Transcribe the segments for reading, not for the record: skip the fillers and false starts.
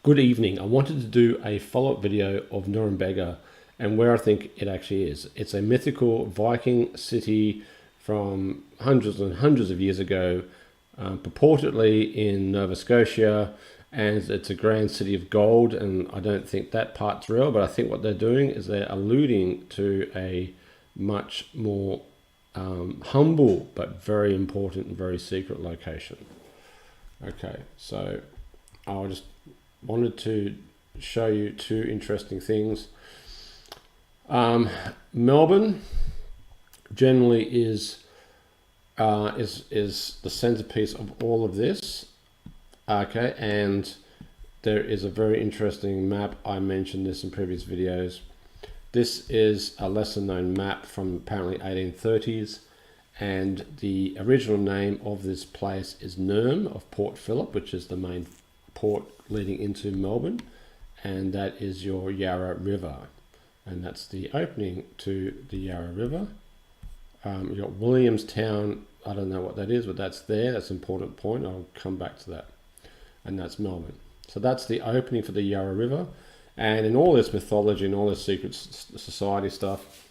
Good evening. I wanted to do a follow-up video of Norembega and where I think it actually is. It's a mythical Viking city from hundreds and hundreds of years ago, purportedly in Nova Scotia, and it's a grand city of gold, and I don't think that part's real, but I think what they're doing is they're alluding to a much more humble but very important and very secret location. Okay, so I'll just wanted to show you two interesting things. Melbourne generally is the centerpiece of all of this. Okay, and there is a very interesting map. I mentioned this in previous videos. This is a lesser known map from apparently 1830s, and the original name of this place is Nurem of Port Phillip, which is the main port leading into Melbourne, and that is your Yarra River, and that's the opening to the Yarra River. You've got Williamstown. I don't know what that is, but that's there. That's an important point. I'll come back to that. And that's Melbourne. So that's the opening for the Yarra River. And in all this mythology and all this secret society stuff,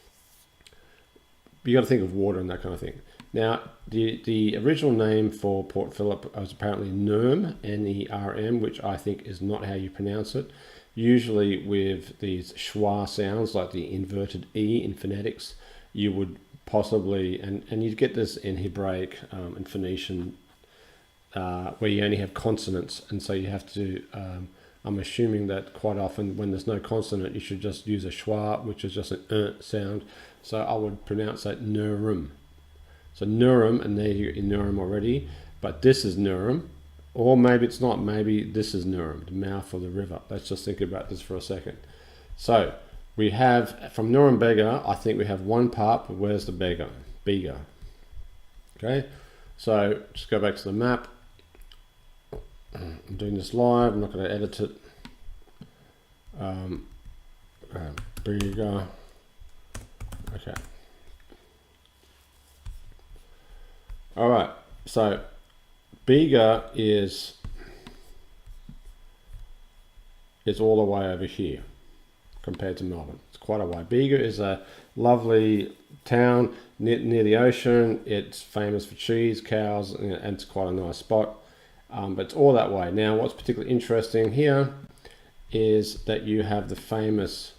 you got to think of water and that kind of thing. Now, the original name for Port Phillip was apparently Nerm, N-E-R-M, which I think is not how you pronounce it. Usually with these schwa sounds, like the inverted E in phonetics, you would possibly, and you'd get this in Hebraic and Phoenician, where you only have consonants, and so you have to, I'm assuming that quite often when there's no consonant, you should just use a schwa, which is just an sound. So I would pronounce that Nurum. So Nurum, and there you get Nurum already, but this is Nurum, or maybe it's not, maybe this is Nurum, the mouth of the river. Let's just think about this for a second. So we have, from Norembega, I think we have one part, but where's the Bega? Okay, so just go back to the map. I'm doing this live, I'm not going to edit it. Bega. Okay. All right, so Bega is all the way over here compared to Melbourne. It's quite a way. Bega is a lovely town near the ocean. It's famous for cheese, cows, and it's quite a nice spot. But it's all that way. Now, what's particularly interesting here is that you have the famous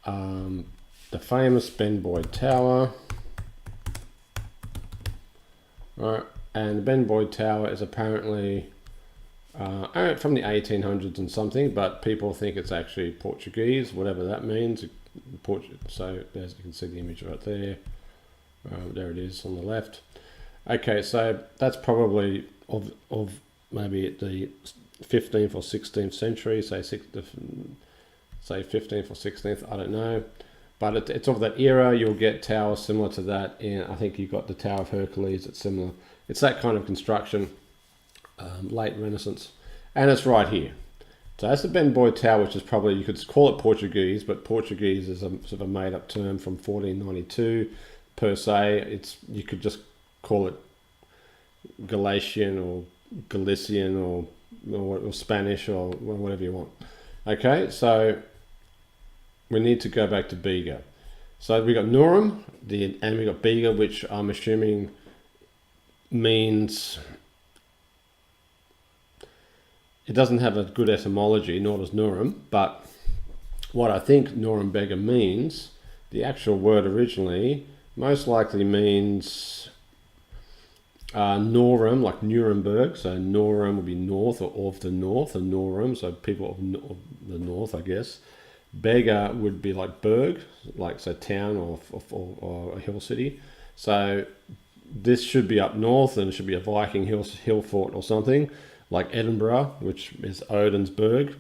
Ben Boyd Tower. Right, and the Ben Boyd Tower is apparently from the 1800s and something, but people think it's actually Portuguese, whatever that means. So there's, you can see the image right there. There it is on the left. Okay, so that's probably of maybe the 15th or 16th century, say 15th or 16th, I don't know. But it's of that era. You'll get towers similar to that. And I think you've got the Tower of Hercules. It's similar. It's that kind of construction, late Renaissance. And it's right here. So that's the Ben Boyd Tower, which is probably, you could call it Portuguese, but Portuguese is a sort of a made-up term from 1492 per se. You could just call it Galatian or Galician or Spanish or whatever you want. Okay, so we need to go back to Bega. So we got Nurum, and we got Bega, which I'm assuming means, it doesn't have a good etymology, nor does Nurum, but what I think Norembega means, the actual word originally, most likely means Norem, like Nuremberg. So Norem would be north or of the north, and Norem, so people of the north, I guess. Bega would be like Berg, like so town or a hill city. So this should be up north, and it should be a Viking hill fort or something, like Edinburgh, which is Odin's Berg,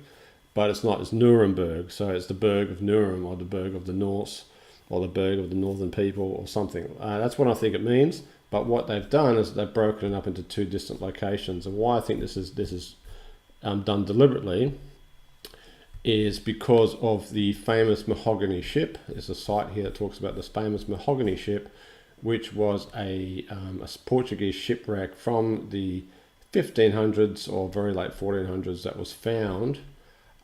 but it's not. It's Nuremberg, so it's the Berg of Nurem, or the Berg of the Norse, or the Berg of the Northern people, or something. That's what I think it means. But what they've done is they've broken it up into two distant locations, and why I think this is done deliberately is because of the famous mahogany ship. There's a site here that talks about this famous mahogany ship, which was a Portuguese shipwreck from the 1500s or very late 1400s that was found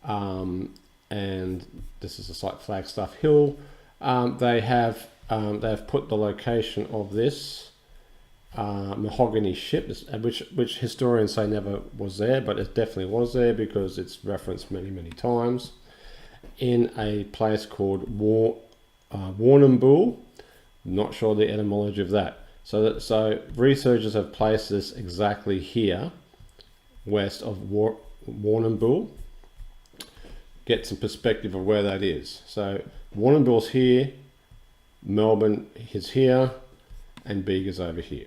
and this is a site Flagstaff Hill. They've put the location of this mahogany ship, which historians say never was there, but it definitely was there because it's referenced many times, in a place called Warrnambool. Not sure the etymology of that. So researchers have placed this exactly here, west of Warrnambool. Get some perspective of where that is. So Warrnambool's here, Melbourne is here, and Bega's over here.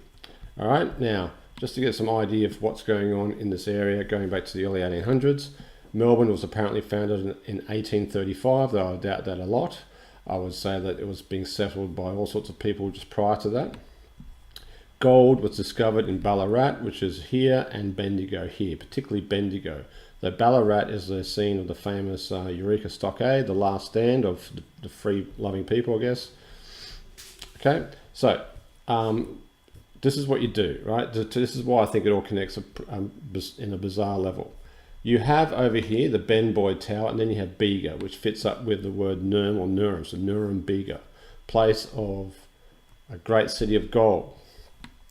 All right, now, just to get some idea of what's going on in this area, going back to the early 1800s, Melbourne was apparently founded in 1835, though I doubt that a lot. I would say that it was being settled by all sorts of people just prior to that. Gold was discovered in Ballarat, which is here, and Bendigo here, particularly Bendigo. Though Ballarat is the scene of the famous Eureka Stockade, the last stand of the free-loving people, I guess. Okay, so this is what you do, right? This is why I think it all connects in a bizarre level. You have over here the Ben Boyd Tower, and then you have Bega, which fits up with the word Nurm or Nurem, so Norembega, place of a great city of gold.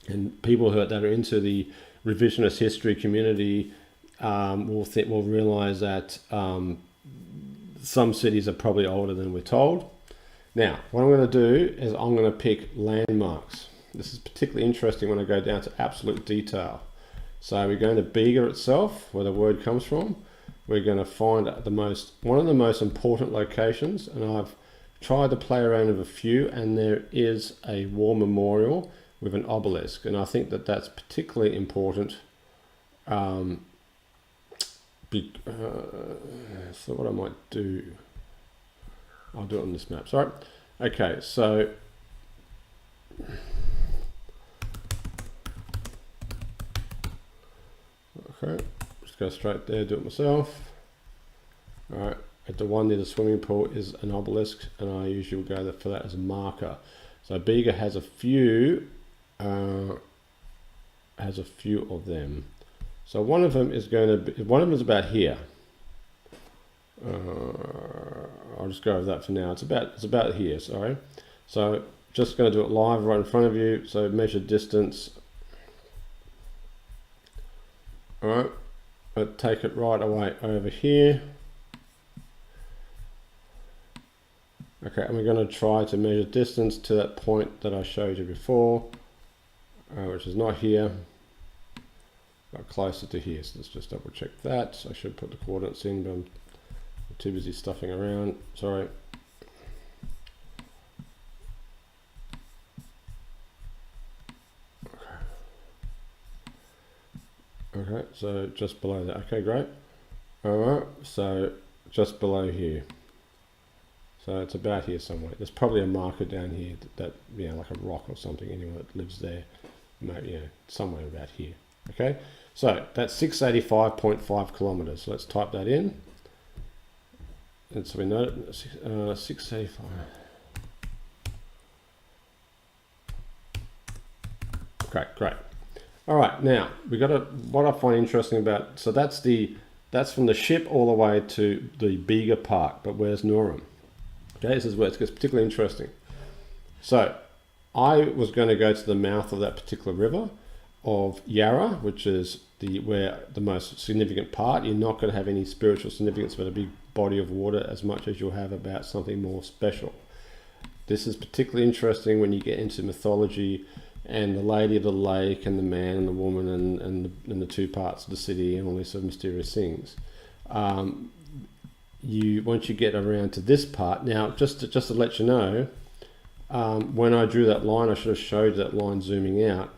And people that are into the revisionist history community will realize that some cities are probably older than we're told. Now, what I'm going to do is I'm going to pick landmarks. This is particularly interesting when I go down to absolute detail. So we're going to Bega itself, where the word comes from. We're going to find one of the most important locations, and I've tried to play around with a few, and there is a war memorial with an obelisk, and I think that that's particularly important. So what I might do, I'll do it on this map. Sorry. Okay, so just go straight there, do it myself. All right, at the one near the swimming pool is an obelisk, and I usually will go for that as a marker. So Bega has a few of them. So one of them is about here. I'll just go with that for now. It's about here, sorry. So just going to do it live right in front of you. So measure distance. All right, but take it right away over here. Okay, and we're going to try to measure distance to that point that I showed you before, which is not here, but closer to here. So let's just double check that. So I should put the coordinates in, but I'm too busy stuffing around. Sorry. Okay, so just below that. Okay, great. All right, so just below here. So it's about here somewhere. There's probably a marker down here that like a rock or something. Anyone that lives there, maybe, somewhere about here. Okay, so that's 685.5 kilometers. So let's type that in. And so we know 685. Okay, great. All right, now we got what I find interesting about. So that's from the ship all the way to the Bega Park. But where's Norem? Okay, this is where it gets particularly interesting. So I was going to go to the mouth of that particular river of Yarra, which is where the most significant part. You're not going to have any spiritual significance about a big body of water as much as you'll have about something more special. This is particularly interesting when you get into mythology and the lady of the lake and the man and the woman and the two parts of the city and all these sort of mysterious things. Once you get around to this part, now just to let you know, when I drew that line, I should have showed that line zooming out.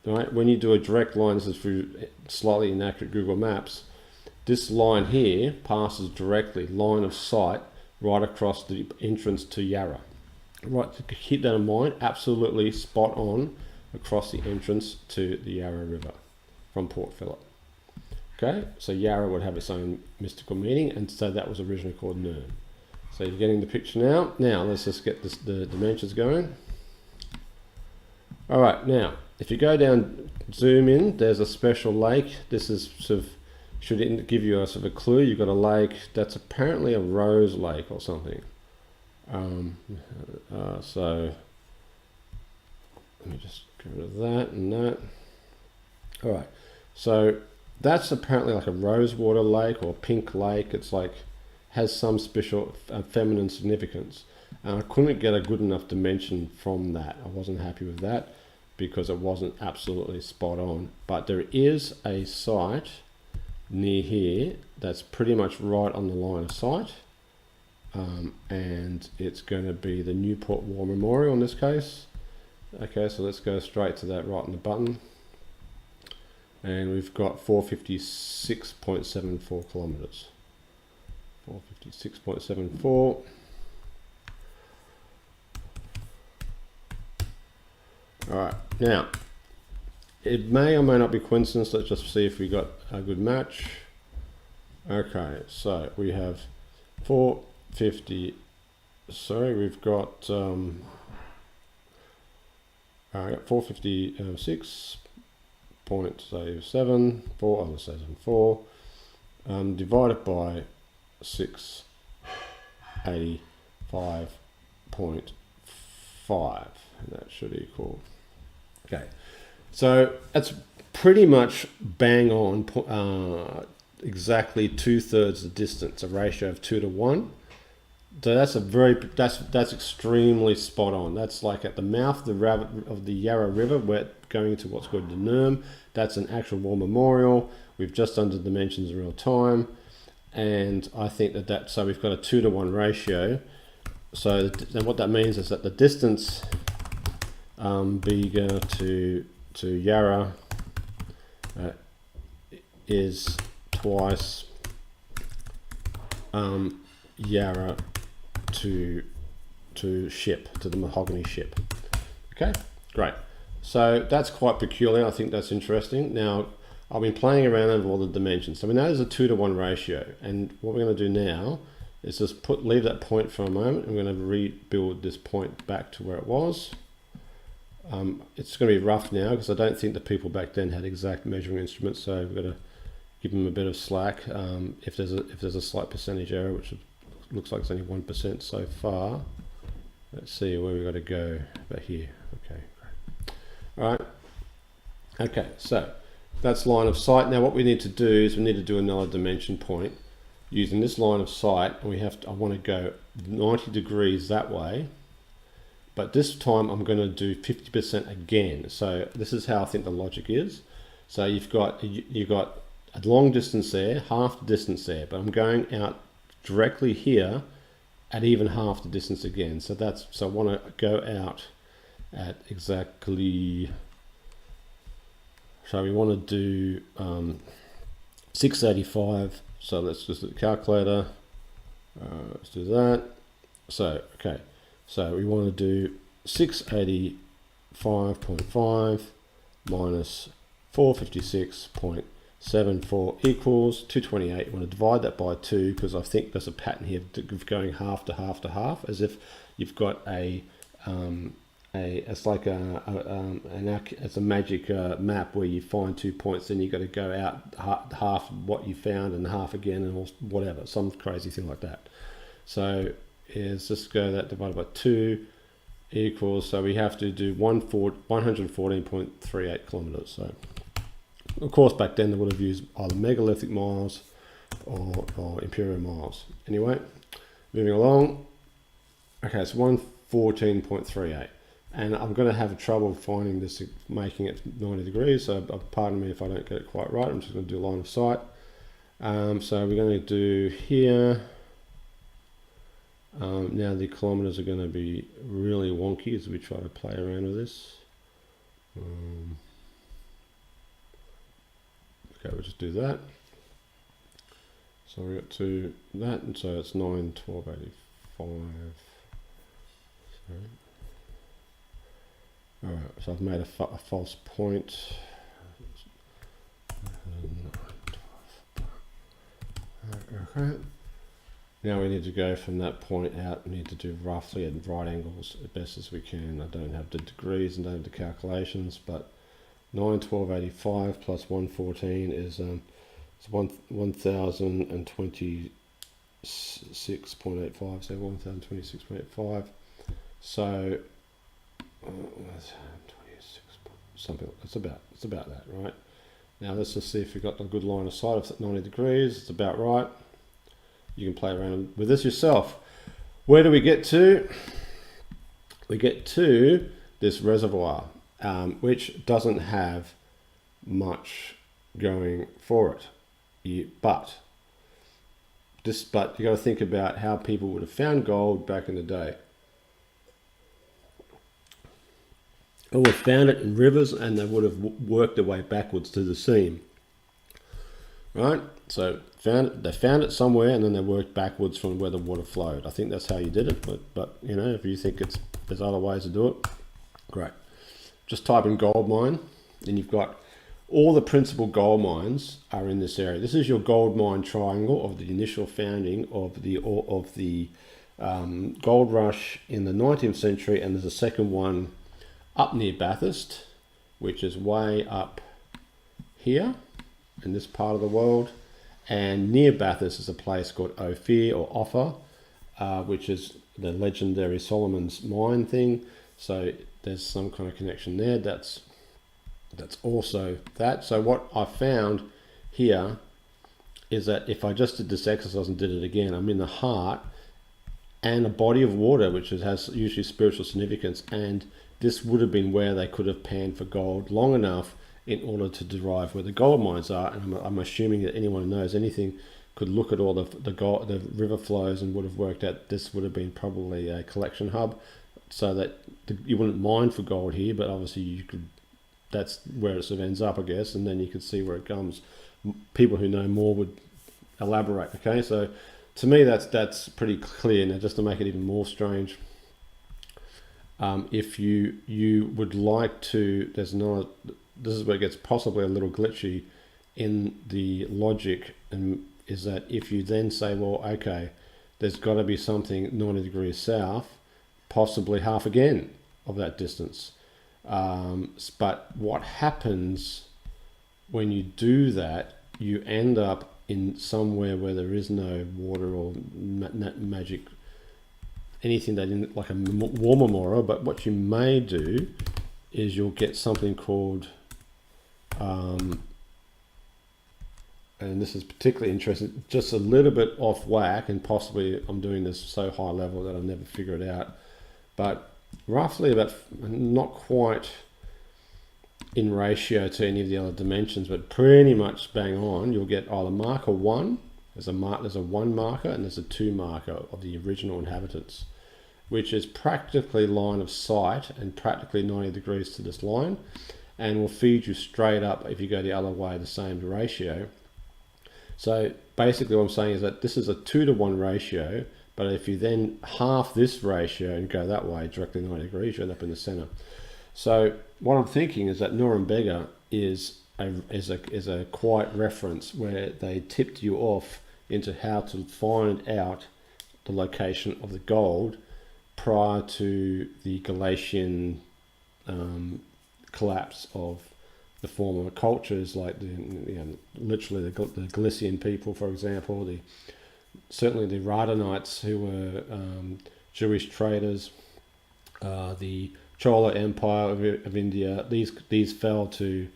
Right, when you do a direct line, this is through slightly inaccurate Google Maps. This line here passes directly, line of sight, right across the entrance to Yarra. Right, keep that in mind. Absolutely spot on across the entrance to the Yarra River from Port Phillip. Okay, so Yarra would have its own mystical meaning, and so that was originally called Nurm. So you're getting the picture now. Now let's just get the dimensions going. All right, now if you go down, zoom in, there's a special lake. This is sort of should it give you a sort of a clue? You've got a lake that's apparently a rose lake or something. So let me just get rid of that and that. All right, so that's apparently like a rosewater lake or pink lake. It's like has some special feminine significance. And I couldn't get a good enough dimension from that. I wasn't happy with that because it wasn't absolutely spot on. But there is a site near here that's pretty much right on the line of sight. And it's going to be the Newport War Memorial in this case. Okay, so let's go straight to that right on the button. And we've got 456.74 kilometers. 456.74. All right, now it may or may not be coincidence. Let's just see if we got a good match. Okay, so we have 450. Sorry, we've got 456.7 divided by 685.5. That should equal. Okay, so that's pretty much bang on, exactly 2/3 the distance, a ratio of 2 to 1. So that's that's extremely spot on. That's like at the mouth of the Yarra River, where going to what's called the Norembega. That's an actual war memorial. We've just done the dimensions in real time, and I think so we've got a 2 to 1 ratio. So then what that means is that the distance Bega to Yarra is twice Yarra to ship, to the mahogany ship. Okay, great. So that's quite peculiar. I think that's interesting. Now I've been playing around with all the dimensions. So we know there's a 2 to 1 ratio, and what we're going to do now is just leave that point for a moment. I'm going to rebuild this point back to where it was. It's going to be rough now because I don't think the people back then had exact measuring instruments, so we've got to give them a bit of slack. If there's a slight percentage error, which looks like it's only 1% so far. Let's see where we've got to go. About here. Okay, great. All right. Okay, so that's line of sight. Now what we need to do is we need to do another dimension point using this line of sight, and I want to go 90 degrees that way. But this time I'm going to do 50% again. So this is how I think the logic is. So you've got a long distance there, half the distance there, but I'm going out directly here at even half the distance again. So I want to go out at exactly. So we want to do 685. So let's just do the calculator. Let's do that. So okay. So we want to do 685.5 minus 456.74 equals 228. You want to divide that by 2 because I think there's a pattern here of going half to half to half, as if you've got it's like it's a magic map where you find 2 points, then you've got to go out half what you found and half again, and whatever, some crazy thing like that. So is just go that divided by 2 equals, so we have to do 114.38 kilometers. So of course back then they would have used either megalithic miles or imperial miles. Anyway, moving along. Okay, so 114.38, and I'm going to have trouble finding this, making it 90 degrees, so pardon me if I don't get it quite right. I'm just going to do line of sight. So we're going to do here. Now the kilometers are going to be really wonky as we try to play around with this. Okay, we'll just do that. So we got to that, and so it's 912.85. All right, so I've made a false point. Okay. Now we need to go from that point out. We need to do roughly at right angles as best as we can. I don't have the degrees and don't have the calculations, but 912.85 plus 114 is It's 1026.85, so 1026.85. So 26, something. It's about that, right? Now let's just see if we've got a good line of sight. If it's at 90 degrees, it's about right. You can play around with this yourself. Where do we get to? We get to this reservoir, which doesn't have much going for it. But you got to think about how people would have found gold back in the day. They would have found it in rivers, and they would have worked their way backwards to the seam. Right? So they found it somewhere, and then they worked backwards from where the water flowed. I think that's how you did it. But you know, if you think there's other ways to do it, great. Just type in gold mine, and you've got all the principal gold mines are in this area. This is your gold mine triangle of the initial founding of the gold rush in the 19th century, and there's a second one up near Bathurst, which is way up here in this part of the world, and near Bathurst is a place called Ophir or Offa, which is the legendary Solomon's mine thing. So there's some kind of connection there. That's also that. So what I found here is that if I just did this exercise and did it again, I'm in the heart and a body of water, which has usually spiritual significance, and this would have been where they could have panned for gold long enough in order to derive where the gold mines are. And I'm assuming that anyone who knows anything could look at all the river flows and would have worked out this would have been probably a collection hub, so that you wouldn't mine for gold here, but obviously you could. That's where it sort of ends up, I guess, and then you could see where it comes. People who know more would elaborate. Okay, so to me that's pretty clear. Now, just to make it even more strange, if you would like to, this is where it gets possibly a little glitchy in the logic, and is that if you then say, well, okay, there's got to be something 90 degrees south, possibly half again of that distance. But what happens when you do that, you end up in somewhere where there is no water or magic, anything that in like a warmer mora. But what you may do is you'll get something called, and this is particularly interesting, just a little bit off whack, and possibly I'm doing this so high level that I'll never figure it out, but roughly about, not quite in ratio to any of the other dimensions, but pretty much bang on, you'll get either marker 1, there's a 1 marker, and there's a 2 marker of the original inhabitants, which is practically line of sight and practically 90 degrees to this line, and will feed you straight up if you go the other way, the same ratio. So basically what I'm saying is that this is a 2-to-1 ratio, but if you then half this ratio and go that way, directly 90 degrees, you end up in the center. So what I'm thinking is that Norembega is a quiet reference where they tipped you off into how to find out the location of the gold prior to the Galatian collapse of the former cultures, like literally the Galician people, for example, certainly the Radhanites, who were Jewish traders, the Chola Empire of India. These fell to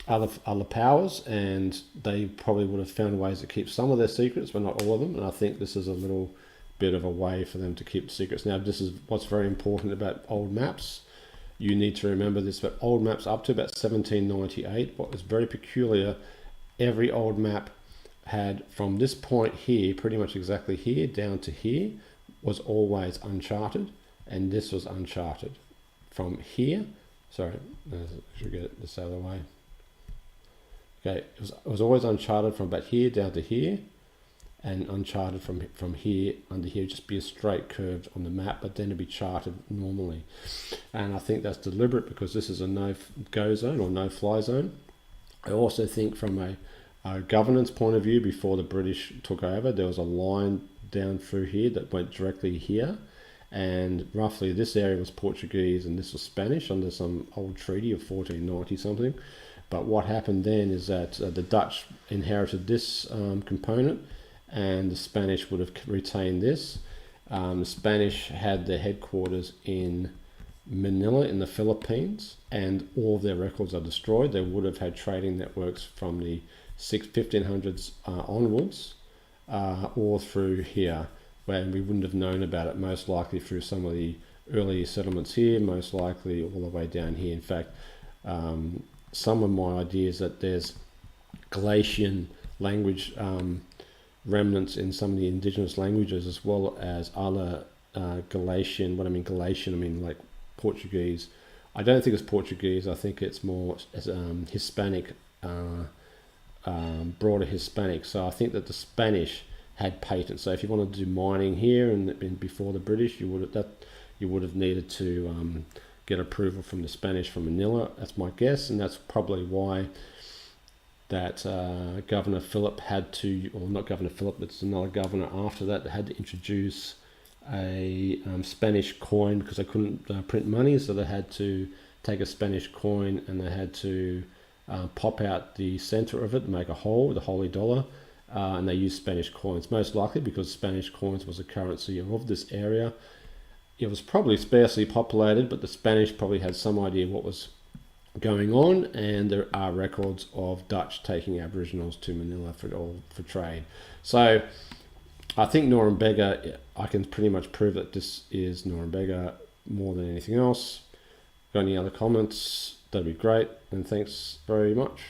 other powers, and they probably would have found ways to keep some of their secrets, but not all of them. And I think this is a little bit of a way for them to keep secrets. Now, this is what's very important about old maps. You need to remember this, but old maps up to about 1798, what was very peculiar, every old map had from this point here, pretty much exactly here, down to here, was always uncharted, and this was uncharted. From here, sorry, I should get this out of the way. Okay, it was always uncharted from about here down to here, and uncharted from here under here, just be a straight curve on the map, but then it'd be charted normally. And I think that's deliberate because this is a no-go zone or no-fly zone. I also think from a governance point of view, before the British took over, there was a line down through here that went directly here, and roughly this area was Portuguese and this was Spanish under some old treaty of 1490 something. But what happened then is that the Dutch inherited this component, and the Spanish would have retained this. The Spanish had their headquarters in Manila in the Philippines, and all of their records are destroyed. They would have had trading networks from the 1500s onwards, all through here, where we wouldn't have known about it, most likely through some of the early settlements here, most likely all the way down here. In fact, some of my ideas that there's Galician language remnants in some of the indigenous languages, as well as other Galician. When I mean Galician, I mean like Portuguese. I don't think it's Portuguese. I think it's more Hispanic, broader Hispanic. So I think that the Spanish had patents. So if you wanted to do mining here and before the British, you would have needed to get approval from the Spanish from Manila. That's my guess, and that's probably why that Governor Philip had to, or not Governor Philip, it's another governor after that had to introduce a Spanish coin, because they couldn't print money, so they had to take a Spanish coin and they had to pop out the center of it, make a hole, the holy dollar, and they used Spanish coins, most likely because Spanish coins was a currency of this area. It was probably sparsely populated, but the Spanish probably had some idea what was going on, and there are records of Dutch taking Aboriginals to Manila for trade. So I think Norembega, I can pretty much prove that this is Norembega more than anything else. Got any other comments? That'd be great, and thanks very much.